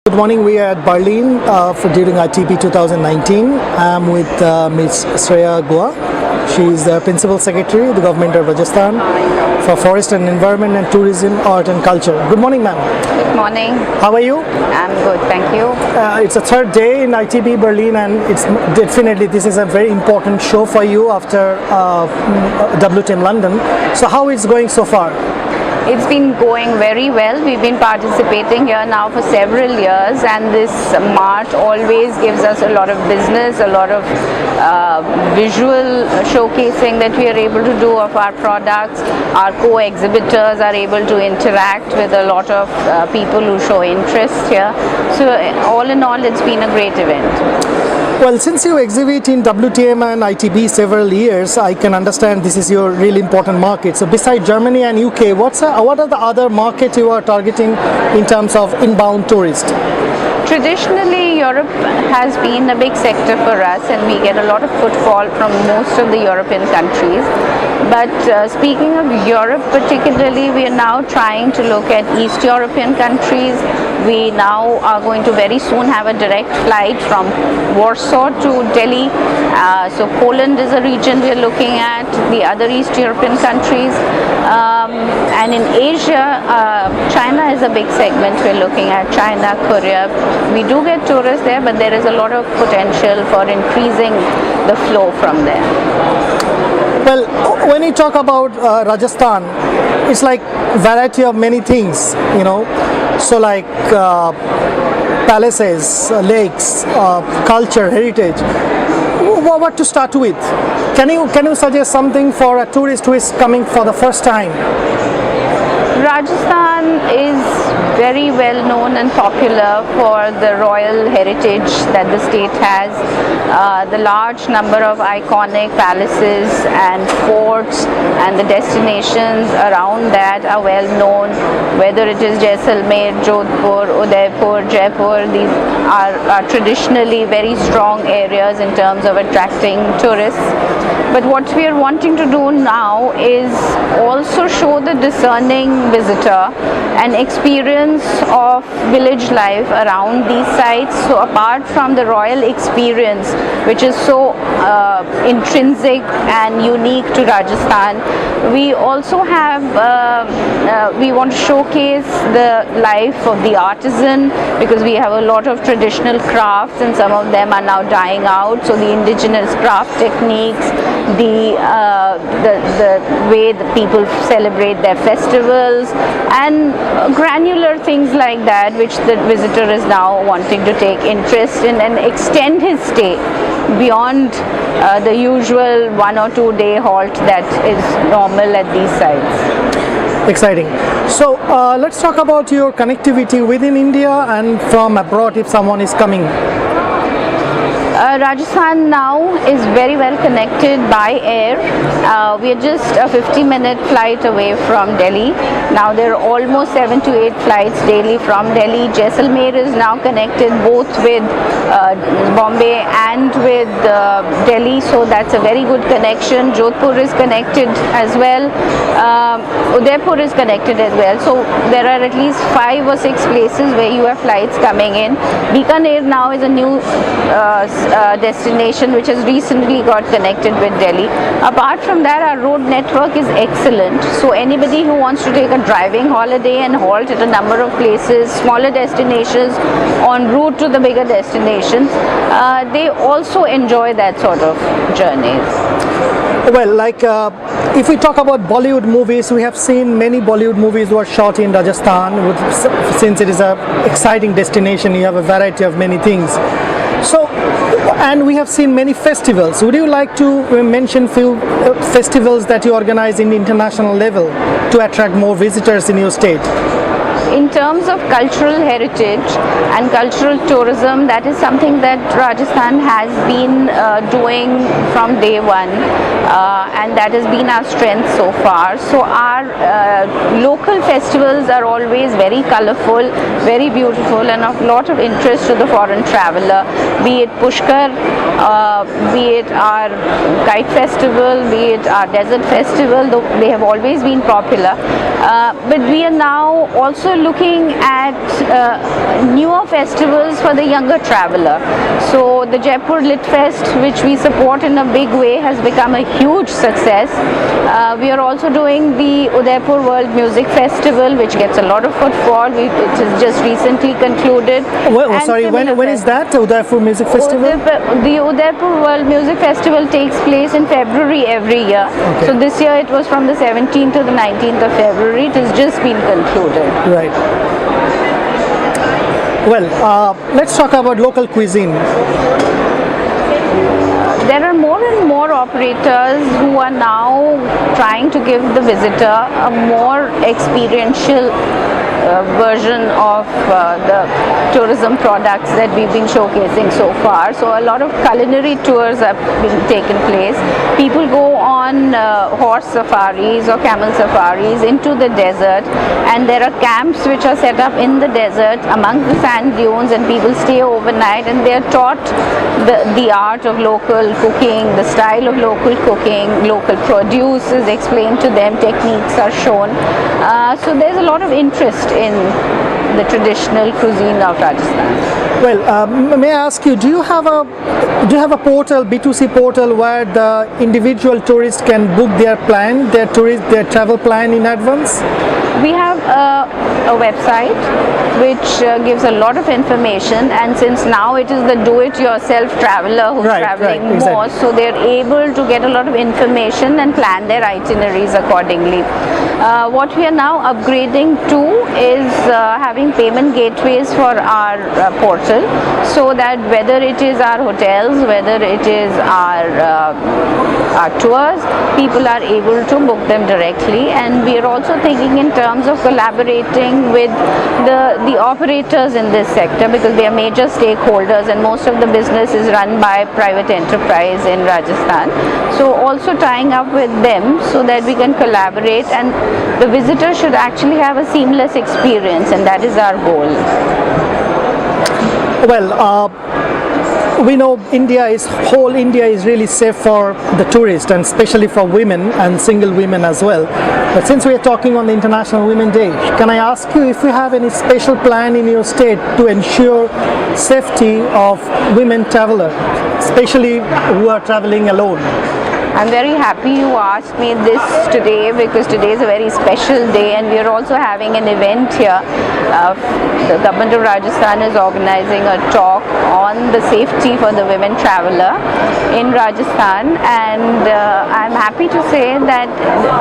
Good morning. We are at Berlin during ITB 2019. I'm with Ms. Shreya Goa. She is the Principal Secretary of the Government of Rajasthan for Forest and Environment and Tourism, Art and Culture. Good morning, ma'am. Good morning. How are you? I'm good, thank you. It's a third day in ITB Berlin, and it's definitely this is a very important show for you after WTM London. So how is going so far? It's been going very well. We've been participating here now for several years, and this mart always gives us a lot of business, a lot of visual showcasing that we are able to do of our products. Our co-exhibitors are able to interact with a lot of people who show interest here. So all in all, it's been a great event. Well, since you exhibit in WTM and ITB several years, I can understand this is your really important market. So besides Germany and UK, what are the other markets you are targeting in terms of inbound tourists? Traditionally, Europe has been a big sector for us, and we get a lot of footfall from most of the European countries. But speaking of Europe particularly, we are now trying to look at East European countries. We now are going to very soon have a direct flight from Warsaw to Delhi. So Poland is a region we are looking at, the other East European countries. And in Asia, China is a big segment we're looking at, China, Korea. We do get tourists there, but there is a lot of potential for increasing the flow from there. Well, when you talk about Rajasthan, it's like variety of many things, you know. So like palaces, lakes, culture, heritage. What to start with? Can you suggest something for a tourist who is coming for the first time? Rajasthan is very well known and popular for the royal heritage that the state has. The large number of iconic palaces and forts and the destinations around that are well known, whether it is Jaisalmer, Jodhpur, Udaipur, Jaipur. These are traditionally very strong areas in terms of attracting tourists. But what we are wanting to do now is also show the discerning visitor an experience of village life around these sites. So apart from the royal experience, which is so intrinsic and unique to Rajasthan, we also have, we want to showcase the life of the artisan, because we have a lot of traditional crafts and some of them are now dying out. So the indigenous craft techniques, the way the people celebrate their festivals, and granular things like that, which the visitor is now wanting to take interest in and extend his stay beyond the usual 1 or 2 day halt that is normal at these sites. Exciting. So let's talk about your connectivity within India and from abroad if someone is coming. Rajasthan now is very well connected by air. We are just a 50-minute flight away from Delhi. Now there are almost 7 to 8 flights daily from Delhi. Jaisalmer is now connected both with Bombay and with Delhi, so that's a very good connection. Jodhpur is connected as well. Udaipur is connected as well. So there are at least 5 or 6 places where you have flights coming in. Bikaner now is a new destination which has recently got connected with Delhi. Apart from that, our road network is excellent. So anybody who wants to take a driving holiday and halt at a number of places, smaller destinations en route to the bigger destinations, they also enjoy that sort of journeys. Well, like if we talk about Bollywood movies, we have seen many Bollywood movies were shot in Rajasthan. Since it is an exciting destination, you have a variety of many things. So, and we have seen many festivals. Would you like to mention few festivals that you organize in the international level to attract more visitors in your state? In terms of cultural heritage and cultural tourism, that is something that Rajasthan has been doing from day one, and that has been our strength so far. So our local festivals are always very colorful, very beautiful, and of lot of interest to the foreign traveler, be it Pushkar, be it our kite festival, be it our desert festival, though they have always been popular. But we are now also also looking at newer festivals for the younger traveler. So the Jaipur Lit Fest, which we support in a big way, has become a huge success. We are also doing the Udaipur World Music Festival, which gets a lot of footfall. It has just recently concluded. Well, sorry, when is that, Udaipur Music Festival? The Udaipur World Music Festival takes place in February every year. Okay. So this year it was from the 17th to the 19th of February. It has just been concluded. Right. Well, let's talk about local cuisine. There are more and more operators who are now trying to give the visitor a more experiential version of the tourism products that we've been showcasing so far. So a lot of culinary tours have been taken place. People go on horse safaris or camel safaris into the desert, and there are camps which are set up in the desert among the sand dunes, and people stay overnight and they are taught the art of local cooking, the style of local cooking, local produce is explained to them, techniques are shown. So there's a lot of interest in the traditional cuisine of Rajasthan. Well, may I ask you, do you have a portal, B2C portal, where the individual tourist can book their travel plan in advance? We have a website which gives a lot of information, and since now it is the do-it-yourself traveler who's traveling more, exactly. so they're able to get a lot of information and plan their itineraries accordingly. What we are now upgrading to is having payment gateways for our portal, so that whether it is our hotels, whether it is our tours, people are able to book them directly. And we are also thinking in terms of collaborating with the operators in this sector, because they are major stakeholders and most of the business is run by private enterprise in Rajasthan. So also tying up with them so that we can collaborate and the visitor should actually have a seamless experience, and that is our goal. Well, we know whole India is really safe for the tourist, and especially for women and single women as well. But since we are talking on the International Women's Day, can I ask you if you have any special plan in your state to ensure safety of women travelers, especially who are traveling alone? I'm very happy you asked me this today, because today is a very special day and we are also having an event here. The government of Rajasthan is organizing a talk on the safety for the women traveler in Rajasthan, and I'm happy to say that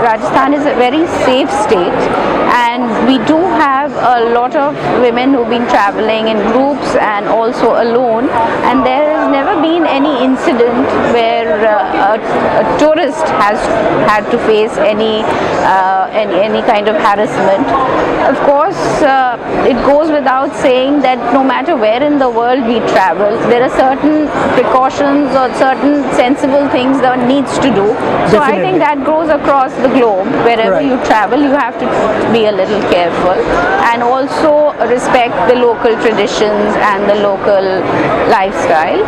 Rajasthan is a very safe state, and we do have a lot of women who've been traveling in groups and also alone, and there has never been any incident where a tourist has had to face any kind of harassment. Of course, it goes without saying that no matter where in the world we travel, there are certain precautions or certain sensible things that one needs to do. So I think that goes across the globe. Wherever you travel, you have to be a little careful and also respect the local traditions and the local lifestyle.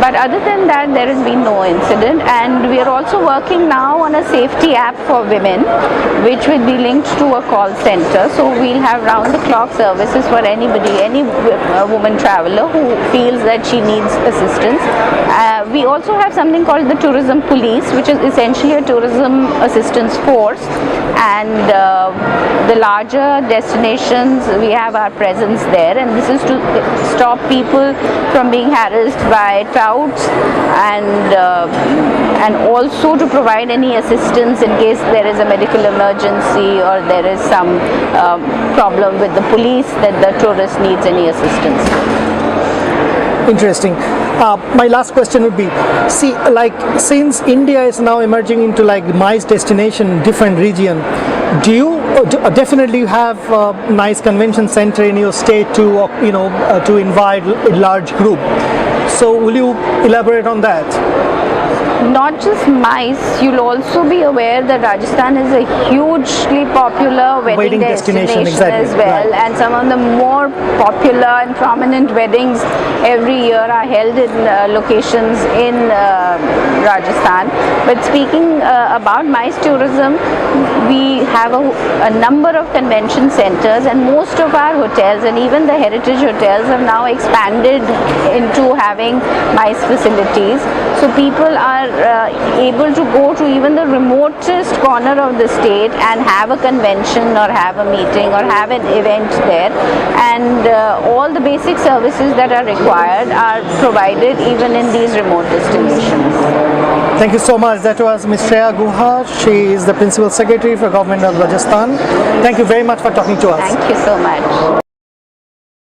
But other than that, there has been no incident, and we are also working now on a safety app for women, which will be linked to a call center. So we'll have round-the-clock services for any woman traveler who feels that she needs assistance. We also have something called the tourism police, which is essentially a tourism assistance force, and the larger destinations we have our presence there, and this is to stop people from being harassed by touts, and also to provide any assistance in case there is a medical emergency or there is some problem with the police that the tourist needs any assistance. Interesting. My last question would be, since India is now emerging into MICE destination in different region, do you definitely have a nice convention center in your state to invite a large group? So will you elaborate on that? not just MICE, you'll also be aware that Rajasthan is a hugely popular wedding destination exactly. as well, Right. and some of the more popular and prominent weddings every year are held in locations in Rajasthan. But speaking about MICE tourism, we have a number of convention centers, and most of our hotels and even the heritage hotels have now expanded into having MICE facilities. So people are able to go to even the remotest corner of the state and have a convention or have a meeting or have an event there, and all the basic services that are required are provided even in these remote destinations. Thank you so much. That was Ms. Shreya Guha. She is the Principal Secretary for Government of Rajasthan. Thank you very much for talking to us. Thank you so much.